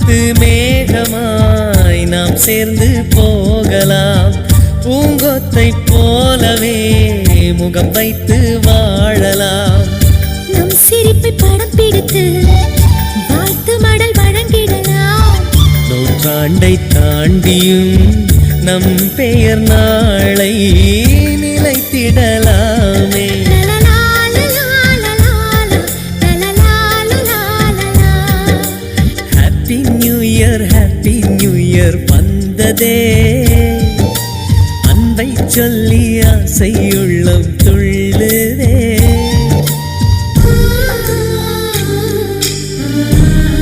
வானத்து மேகமாய் நாம் சேர்ந்து போகலாம். பூங்கொத்தை போலவே முகம் வைத்து வாழலாம். நம் சிரிப்பை படம் பிடித்து வாழ்த்து மடல் வழங்கிடலாம். நூற்றாண்டை தாண்டியும் நம் பெயர் நாளை நிலைத்திடலாமே. Happy new year, happy new year வந்ததே. அன்பை சொல்லி ஆசையுள்